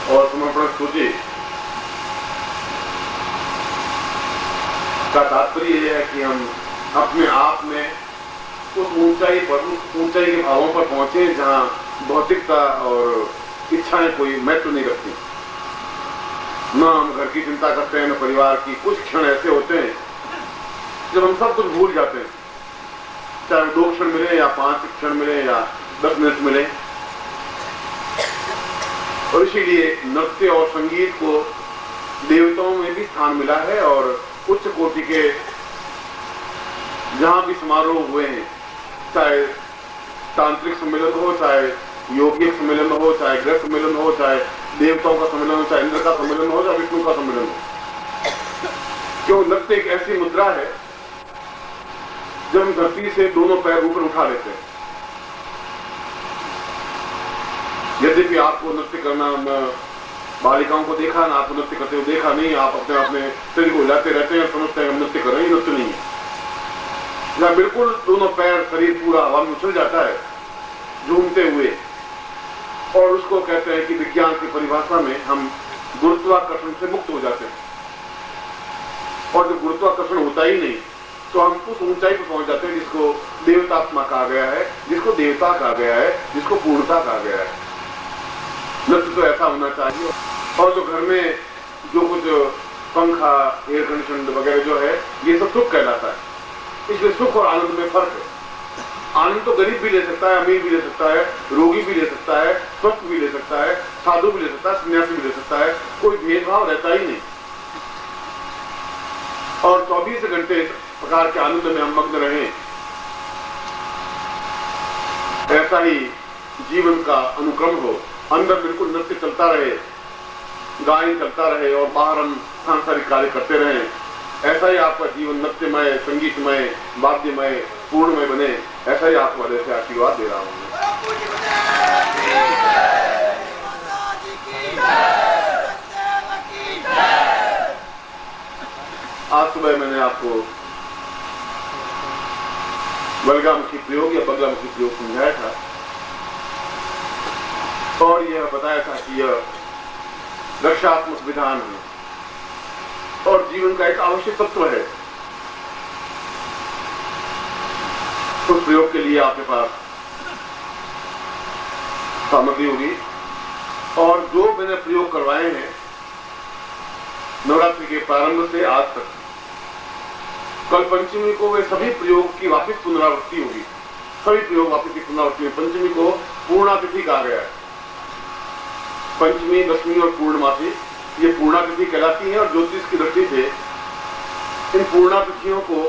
और समर्पण स्तुति का तात्पर्य यह है कि हम अपने आप में उस ऊंचाई के भावों पर पहुंचे जहां भौतिकता और इच्छाएं कोई महत्व नहीं रखती। न हम घर की चिंता करते हैं, न परिवार की। कुछ क्षण ऐसे होते हैं जब हम सब कुछ भूल जाते हैं, चाहे 2 क्षण मिले या 5 क्षण मिले या 10 मिनट मिले। और इसीलिए नृत्य और संगीत को देवताओं में भी स्थान मिला है और उच्च कोटि के जहां भी समारोह हुए हैं, चाहे तांत्रिक सम्मेलन हो, चाहे योगिक सम्मेलन हो, चाहे ग्रह सम्मेलन हो, चाहे देवताओं का सम्मेलन हो, चाहे इंद्र का सम्मेलन हो, चाहे विष्णु का सम्मेलन हो, क्यों नृत्य एक ऐसी मुद्रा है जब हम धरती से दोनों पैर ऊपर उठा लेते हैं। यद्यपि आपको नृत्य करना, बालिकाओं को देखा ना, आपको नृत्य करते हुए देखा नहीं, आप अपने अपने शरीर को हिलाते रहते हैं और समझते हैं हम नृत्य कर रहे हैं। नृत्य नहीं है, जहां बिल्कुल दोनों पैर, शरीर पूरा हवा में उछल जाता है झूमते हुए। और उसको कहते हैं कि विज्ञान की परिभाषा में हम गुरुत्वाकर्षण से मुक्त हो जाते हैं। और जब गुरुत्वाकर्षण होता ही नहीं तो हम उस ऊंचाई पर पहुंच जाते हैं जिसको देवतात्मा कहा गया है, जिसको देवता कहा गया है, जिसको पूर्णता कहा गया है। नृत्य तो ऐसा होना चाहिए। और जो घर में जो कुछ पंखा, एयर कंडीशन वगैरह जो है, ये सब सुख कहलाता है। इसलिए सुख और आनंद में फर्क है। आनंद तो गरीब भी ले सकता है, अमीर भी ले सकता है, रोगी भी ले सकता है, स्वस्थ भी ले सकता है, साधु भी ले सकता है, सन्यासी भी ले सकता है। कोई भेदभाव रहता ही नहीं। और 24 घंटे इस प्रकार के आनंद में हम मग्न रहें, ऐसा ही जीवन का अनुक्रम हो। अंदर बिल्कुल नृत्य चलता रहे, गायन चलता रहे और बाहर हम सांसारिक कार्य करते रहें। ऐसा ही आपका जीवन नृत्यमय, संगीतमय, वाद्यमय, पूर्णमय बने। ऐसा ही आपको हृदय से आशीर्वाद दे रहा हूं। आज सुबह मैंने आपको बलगामुखी प्रयोग या बगलामुखी प्रयोग समझाया था और यह बताया था कि यह रक्षात्मक विधान है और जीवन का एक आवश्यक तत्व है। उस प्रयोग के लिए आपके पास सामग्री होगी और जो मैंने प्रयोग करवाए हैं नवरात्रि के प्रारंभ से आज तक, कल पंचमी को वे सभी प्रयोग की वापिस पुनरावृत्ति होगी। सभी प्रयोग वापिस की पुनरावृत्ति में पंचमी को पूर्णातिथि कहा गया है। पंचमी, दशमी और पूर्णमासी ये पूर्णातिथि कहलाती है और ज्योतिष की दृष्टि से इन पूर्णातिथियों को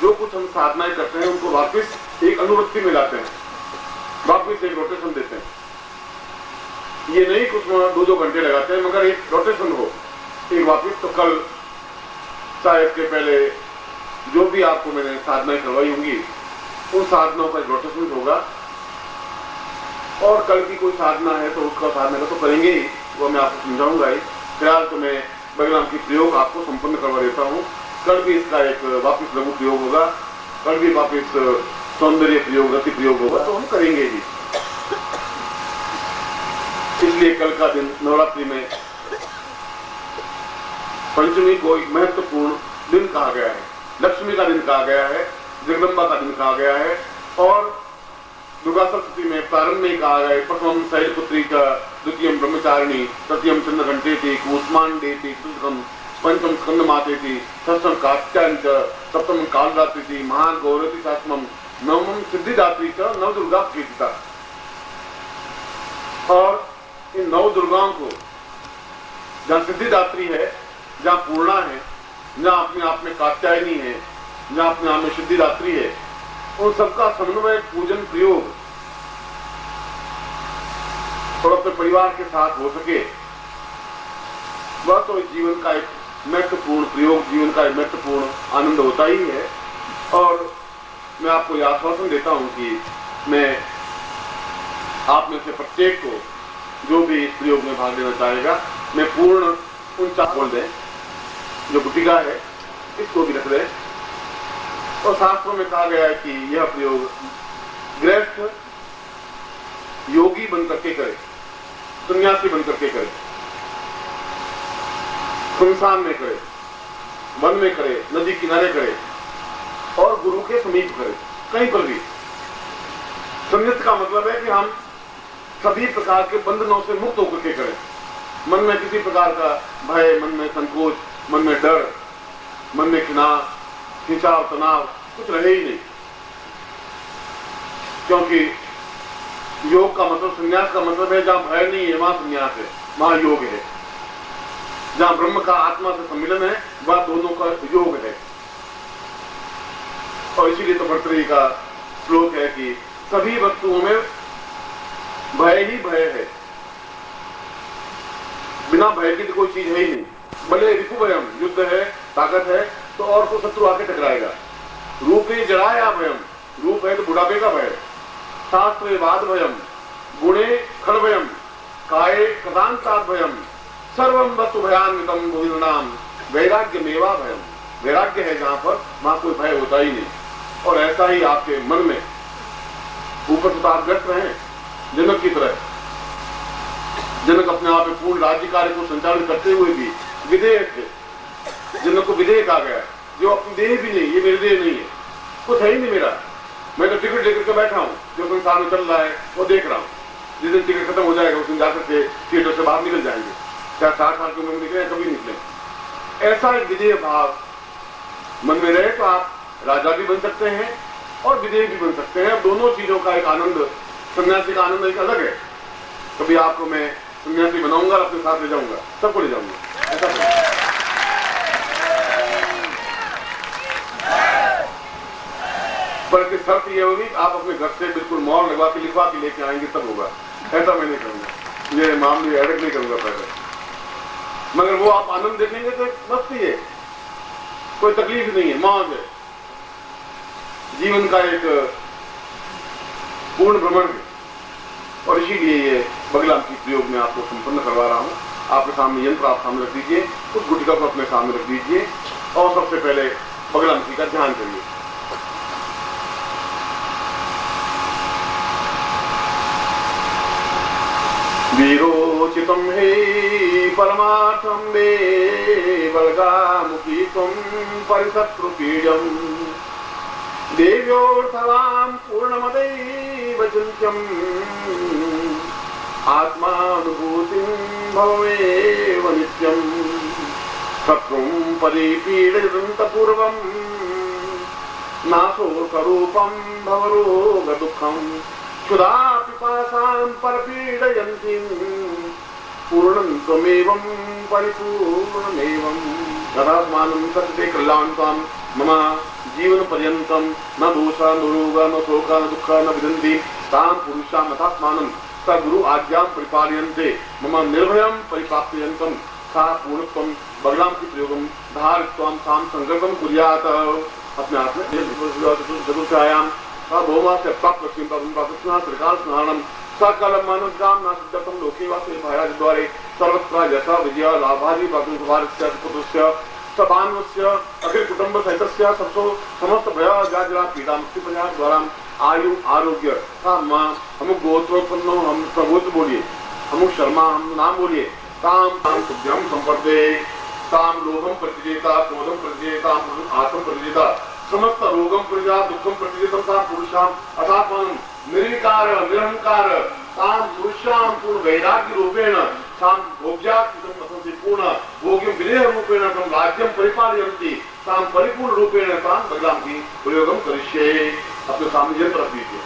जो कुछ हम साधनाएं करते हैं उनको वापिस एक अनुवृत्ति में लाते हैं, वापिस एक रोटेशन देते हैं। ये नहीं कुछ 2-2 घंटे लगाते हैं, मगर एक रोटेशन हो, एक वापिस। तो कल चाहे इसके पहले जो भी आपको मैंने साधनाएं करवाई होंगी उन साधनाओं का रोटेशन होगा और कल की कोई साधना है तो उसका साधना का तो करेंगे ही, वो मैं आपको समझाऊंगा ही। फिलहाल तो मैं बगलाम की प्रयोग आपको संपन्न करवा देता हूँ। कल भी इसका एक वापिस लघु प्रयोग होगा, कल भी वापिस सौंदर्य प्रयोग, रति प्रयोग होगा, तो हम करेंगे ही। इसलिए कल का दिन नवरात्रि में पंचमी को एक महत्वपूर्ण दिन कहा गया है, लक्ष्मी का दिन कहा गया है, जगदम्बा का दिन कहा गया है। और दुर्गा सप्तमी में प्रारंभ में कहा गया है प्रथम शैलपुत्री का, द्वितीयम ब्रह्मचारिणी, तृतीयम चंद्रघंटेति, कूष्मांडेति, चतुर्थम पंचम स्कंदमातेति, षष्ठम कात्यायन च, सप्तमम कालरात्रिति, महागौरति सातमम, नवमम सिद्धिदात्री च, नवदुर्गा कीर्तिता। और इन 9 दुर्गाओं को जहां सिद्धिदात्री है, जहां पूर्णा है, जहां अपने आप में कात्यायनी है, जहां अपने आप में सिद्धिदात्री है, उन सबका समन्वय पूजन प्रयोग और अपने परिवार के साथ हो सके, वह तो जीवन का एक महत्वपूर्ण प्रयोग, जीवन का एक महत्वपूर्ण आनंद होता ही है। और मैं आपको यह आश्वासन देता हूं कि मैं आप में से प्रत्येक को जो भी इस प्रयोग में भाग लेना चाहेगा, मैं पूर्ण उन चार बोल दें जो गुटिका है, इसको भी रख दें। और शास्त्रों में कहा गया है कि यह प्रयोग गृहस्थ योगी बनकर के करे, सन्यासी बनकर के करे। सुनसान में करे, वन में करे, नदी किनारे करे और गुरु के समीप करे, कहीं पर भी। संन्यास का मतलब है कि हम सभी प्रकार के बंधनों से मुक्त होकर के करें। मन में किसी प्रकार का भय, मन में संकोच, मन में डर, मन में खिंचाव, तनाव कुछ रहे ही नहीं। क्योंकि योग का मतलब, संन्यास का मतलब है जहां भय नहीं है वहां संन्यास है, वहां योग है। जहां ब्रह्म का आत्मा से सम्मिलन है वह दोनों का योग है। और इसीलिए तो भर्तृहरि का श्लोक है कि सभी वस्तुओं में भय ही भय है, बिना भय की तो कोई चीज है ही नहीं। भले रिपु भयम, युद्ध है, ताकत है, तो और को शत्रु आके टकराएगा। रूपे जराया भयम, रूप है तो बुढ़ापे का भय। शास्त्रे वाद भयम, गुणे खल भयम, काये कदांतात् भयम, सर्वम वस्तु भयान्वितम भूमिर्नाम वैराग्य मेवा भयम। वैराग्य है जहां पर वहां कोई भय होता ही नहीं। और ऐसा ही आपके मन में ऊपर से आप व्यस्त रहे जनक की तरह। जनक अपने आप में पूर्ण राज्य कार्य को संचालित करते हुए भी विधेय थे। जनक को विधेय कहा गया, जो अपनी देह भी नहीं, ये मेरी देह नहीं है, कुछ है ही नहीं मेरा, मैं तो टिकट लेकर के बैठा हूं, जो संसार में चल रहा है वो देख रहा हूं। जिस दिन टिकट खत्म हो जाएगा उस दिन जाकर के थिएटर से बाहर निकल जाएंगे, चाहे 60 साल की उम्र में निकले कभी निकले। ऐसा एक विधेय भाव मन में रहे तो आप राजा भी बन सकते हैं और विधेय भी बन सकते हैं। दोनों चीजों का एक आनंद, सन्यासी का आनंद एक अलग है। कभी आपको मैं सन्यासी बनाऊंगा और अपने साथ ले जाऊंगा, सबको ले जाऊंगा, ऐसा नहीं। पर शर्त यह होगी आप अपने घर से बिल्कुल मोहर लगवा के लिखवा के लेके आएंगे तब होगा। ऐसा मैं नहीं करूंगा, ये मामले एडिट नहीं करूंगा पहले। मगर वो आप आनंद देखेंगे तो मस्ती है, कोई तकलीफ नहीं है, मौज है, जीवन का एक पूर्ण भ्रमण है। और इसीलिए ये बगलाम की प्रयोग में आपको संपन्न करवा रहा हूं। आपके सामने यंत्र आप सामने रख दीजिए, उस गुटिका को अपने सामने रख दीजिए और सबसे पहले बगलाम जी का ध्यान करिए। वीरोचितम हे परमार्थम मे बलगामुखी तुम परिशत्रुपीड्यम देव्योर्थवाम पूर्णमदैव चिन्त्यम आत्मानुभूतिं भवमेव नित्यं शत्रुं परिपीडयन्त पूर्वं नाशोकरूपं भवरोगदुःखं क्षुधा पिपासां परपीडयन्तीं पूर्णं त्वमेवं परिपूर्णमेवं तदात्मानं सत्ते कल्याणतां मम जीवन पर्यंतम न दोषा न रोगा न शोका न दुःख न विदन्ति तां पुरुषां मतात्मानं स गुरु आज्ञां परिपालयन्ते मम निर्भयं परिप्राप्यन्तं सा पूर्णत्वं बगलाम की प्रयोगं धारित्वां सां संगतं कुर्यात्। अपने हाथ में चतुर्थायां भौमा से प्राप्त श्रीकाल स्नानम सकल मानवगाम नासिद्धं लोके वासे महाराज द्वारे सर्वत्र यशा विजय लाभादि बाकुंसवारस्य पुत्रस्य सबान्वस्य अखिल कुटुंब सहितस्य सबसो समस्त भय जाजरा पीड़ा मुक्ति प्रचार द्वारा आयु आरोग्य हम गोत्रोत्पन्नो हम प्रगोत्र बोलिए, हम शर्मा हम नाम बोलिए, ताम ताम शुभ्यम संपर्दे ताम लोभम प्रतिजेता क्रोधम प्रतिजेता आत्म प्रतिजेता समस्त रोगम प्रजा दुखम प्रतिजेतम ताम पुरुषाम अथात्मानं निर्विकार निरहंकार ताम पुरुषाम पूर्ण वैराग्य रूपेण ताम भोग्यात्मकं पूर्ण भोग्यं विदेह रूपेण तम राज्यं परिपालयन्ति ताम परिपूर्ण रूपेण ताम बगलाम की प्रयोगम करिष्ये। अपने सामने यंत्र रख दीजिए।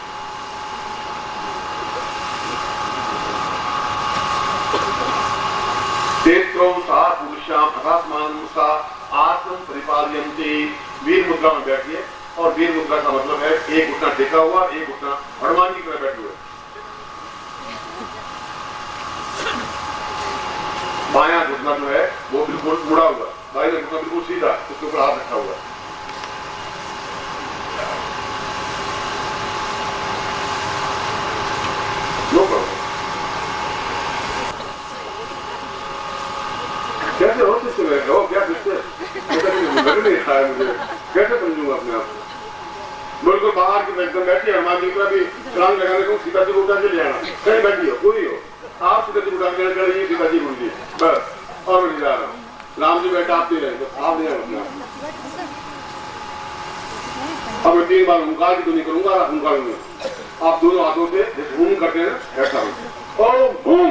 तेत्रो सा पुरुषाम अथात्मानं सा आत्मं परिपालयन्ति। वीर मुद्रा में बैठिए और वीर मुद्रा का मतलब है एक घुटना टेका हुआ, एक घुटना हनुमान जी की तरह बैठे हुए। बायां घुटना जो है वो बिल्कुल मुड़ा हुआ, दाहिना घुटना बिल्कुल सीधा, उसके ऊपर हाथ रखा हुआ। कैसे हो शिष्य में हो क्या शिष्य लग नहीं रहा है मुझे, कैसे समझूंगा अपने आप को। बिल्कुल बाहर की एकदम बैठी है, हमारी दूसरा भी छलांग लगाने को सीता जी को उठा के ले आना, कहीं बैठी हो कोई हो आप सीता जी उठा के सीता जी बोलिए बस, और मैं जा रहा हूँ राम जी बेटा आप नहीं रहे तो आप नहीं रहे। अब मैं 3 बार हुंकार की ध्वनि करूंगा, हुंकार में आप दोनों हाथों से जैसे हूम करते हैं ऐसा ओम हूम।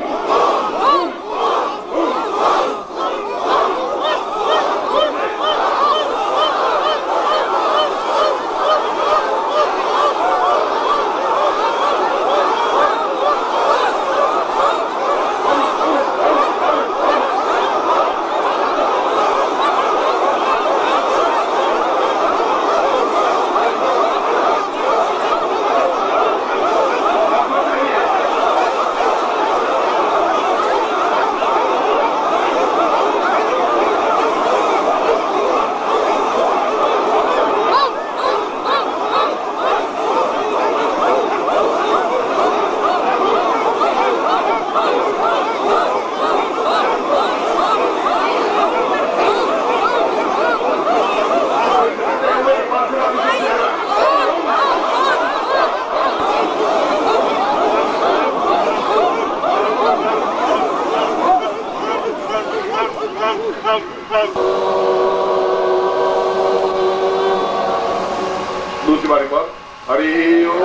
दूसरी बारी पर हरि ओम।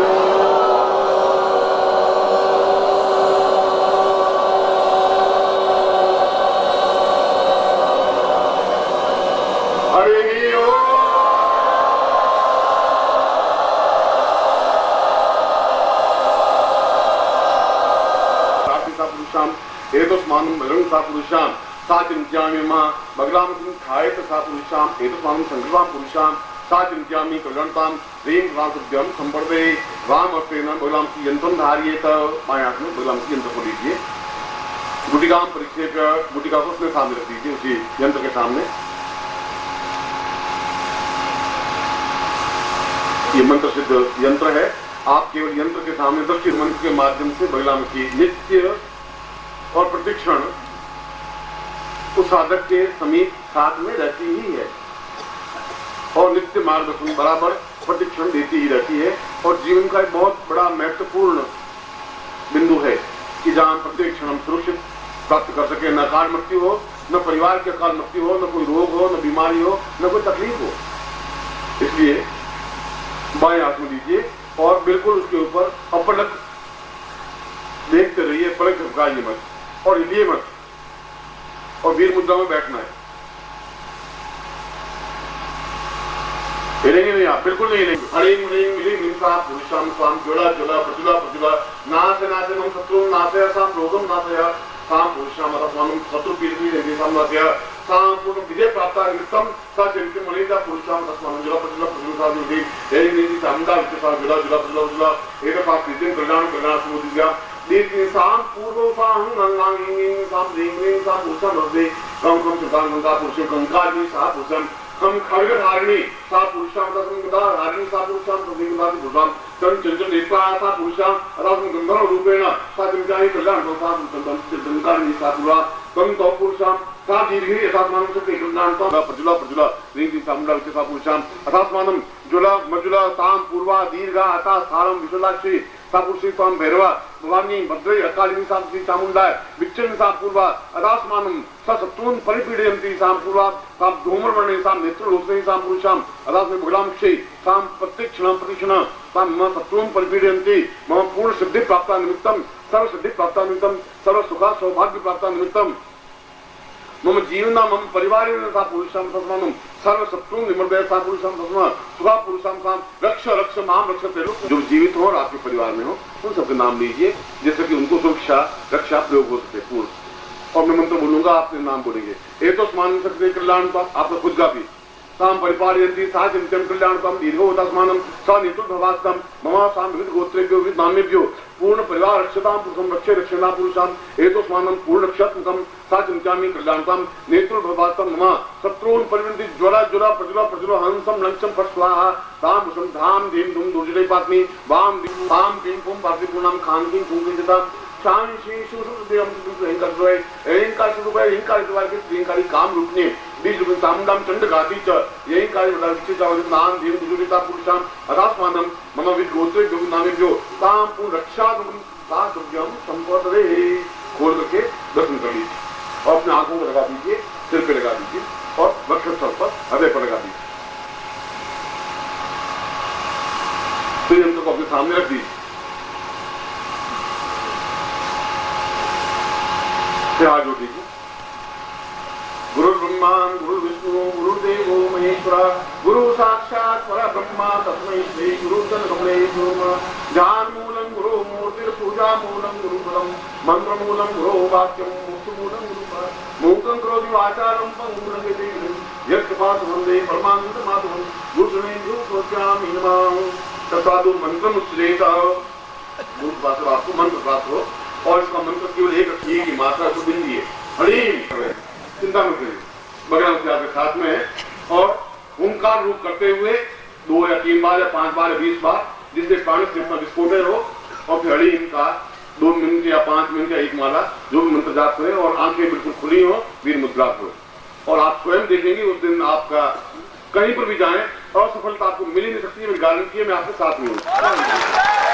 हरि ओम। पुरुषाम एतस्मानं भगवन् सा पुरुषाम सा चिंत्यामि मां भगवान खायत सा पुरुषाम एतस्मानं संकृतां पुरुषाम सा चिंत्यामि कल्याणताम ह्रीं रासभ्यम संपर्दे राम अर्थेन भगवान की यंत्रम धारियेत। माया में भगवान की यंत्र को लीजिए, गुटिका परिक्षेप, गुटिका को उसमें सामने रख दीजिए, उसी यंत्र के सामने। ये मंत्र सिद्ध यंत्र है। आप केवल यंत्र के सामने दक्षिण मंत्र के माध्यम से भगवान की नित्य और प्रतिक्षण उस साधक के समीप साथ में रहती ही है और नित्य मार्गदर्शन बराबर प्रतिक्षण देती ही रहती है। और जीवन का एक बहुत बड़ा महत्वपूर्ण बिंदु है कि जहां प्रत्येक क्षण हम सुरक्षित प्राप्त कर सके, न अकाल मृत्यु हो, न परिवार की अकाल मृत्यु हो, न कोई रोग हो, न बीमारी हो, न कोई तकलीफ हो। इसलिए बाएं हाथ में लीजिए और बिल्कुल उसके ऊपर अपलक देखते रहिए, पलक झपकाइए मत और हिलिए मत और वीर मुद्रा में बैठना है। हिलेंगे नहीं आप, बिल्कुल नहीं हिलेंगे। हरिं ह्रीं ह्रीं हिंसा पुरुषाम स्वाम ज्वला ज्वला प्रज्वला प्रज्वला नाश नाश मम शत्रु नाशय साम रोगम नाशय साम पुरुषाम अथस्मानं शत्रु पीड़ित निर्देशम नाशय साम पूर्ण विजय प्राप्त निमित्तम सा चरित्र मणिता पुरुषाम अथस्मानं ज्वला प्रज्वला प्रज्वला ज्योति हेरि नीति सामदा विचसा ज्वला ज्वला प्रज्वला ज्वला एक पाप कृतिम कल्याण कल्याण सुमोदिया दीर्घ साम पूर्व साम नंगांगिं साम रींगिं साम पुरुषाम रद्दे कम कम सुदान गंगा पुरुषे कंकाली सा पुरुषम हम खड्ग धारिणी सा पुरुषाम तस्मिन् गदा धारिणी सा पुरुषाम तस्मिन् गदा पुरुषाम तन चंचल नेत्रा सा पुरुषाम अदास्मिन् गंधर्व रूपेण सा चिंतानि कल्याण सा चंचल सा पुरा तम तो पुरुषाम सा दीर्घी यथात्मानं से कल्याण सा प्रज्वला प्रज्वला रींगिं सामदा विचसा पुरुषाम अथात्मानं ज्वला मज्वला ताम पूर्वा दीर्घा अथा स्थारम विशलाक्षी सा पुरुषी ताम भैरवा भवानी भद्रे अकालिनी सा चामुंडा विच्छिन्न सा पूर्वा अदास्मानं सा शत्रून् परिपीडयन्ति सा पूर्वा सा धूम्रवर्णे सा नेत्रलोचने सा पुरुषाम अदास्मिन् भगलांक्षे सा प्रत्यक्षणं प्रतिक्षणं सा मम शत्रून् परिपीडयन्ति मम पूर्ण सिद्धि प्राप्ता निमित्तं सर्व सिद्धि प्राप्ता निमित्तं सर्व सुख सौभाग्य प्राप्ता निमित्तं मम जीवना मम परिवारेण सा पुरुषाम तस्मानं सर्व शत्रुं निमर्दय सा पुरुषाम तस्मा सुखा पुरुषाम सा रक्ष रक्ष माम रक्षते। जो जीवित हो और आपके परिवार में हो उन सबके नाम लीजिए जिससे कि उनको सुरक्षा रक्षा प्रयोग हो सके पूर्ण। और मैं मंत्र बोलूंगा, आपने नाम बोलेंगे। एतस्मानं सकते कल्याण आपने खुद का भी साम परिपालयन्ति सा चिंत्यं कल्याणकं दीर्घोदास्मानं सा नेतृभवास्तं मम साम विविध गोत्रेभ्यो विविध नामेभ्यो पूर्ण परिवार रक्षतां पुरुषं रक्षे रक्षेणा पुरुषाम एतस्मानं पूर्ण रक्षात्मकं सा चिंत्यामि कल्याणकं नेतृभवास्तं मम शत्रून् परिवृन्ति ज्वला ज्वला प्रज्वला प्रज्वला हंसं लंचं फट् स्वाहा तां पुरुषं धाम धीम धूम दुर्जटे पात्मि वाम ताम किं पुं पार्थिपूर्णां खां किं पुंकिंचितां शांति सुसुदेवं सुसुदेवं एंकार सुदुपय एंकार द्वारके श्रींकारी काम रूपने बीज रूपे सामदाम चंड गाती च एंकार वदा विचितावद नाम धीम दुजुरिता पुरुषाम अदास्मानं मम विद गोत्रे जो नामेभ्यो ताम पुन रक्षा सा दुर्गम संपदरे। खोल करके दर्शन कर लीजिए और अपने आंखों को लगा दीजिए सिर पे लगा दीजिए और वक्षस्थल पर हृदय पर लगा दीजिए। तो यंत्र को अपने सामने रख दीजिए। फिर हाथ जोड़ दीजिए। गुरु ब्रह्मा गुरु विष्णु गुरुदेवो महेश्वरा गुरु साक्षात् परब्रह्मा तस्मै श्री गुरुचरणकमले नमः। ध्यान मूलं गुरु मूर्तिर पूजा मूलं गुरु पदम मंत्र मूलं गुरु वाक्यम मुक्ति मूलं गुरु मूकं करोति वाचालं पंगुं लंघयते यत्कृपात् वन्दे परमानंद माधवं गुरुचरणे गुरुप्रोच्चामि नमः। तत्साधु मंत्रम उच्चरेत आपको मंत्र प्राप्त हो और इसका मंत्र केवल एक रखिए की मात्रा को बिंदी है। हरीम चिंता मत करिए, बगैर आपके साथ में है। और ओंकार रूप करते हुए 2 या 3 बार या 5 बार या 20 बार, जिससे प्राण सिर्फ विस्फोट हो। और फिर हरीम का 2 मिनट या 5 मिनट या 1 माला जो भी मंत्र जाप करें और आंखें बिल्कुल खुली हो, वीर मुद्रा हो। और आप स्वयं देखेंगे उस दिन आपका कहीं पर भी जाएं और सफलता आपको मिल ही नहीं सकती है। मेरी गारंटी है, मैं आपके साथ में हूँ।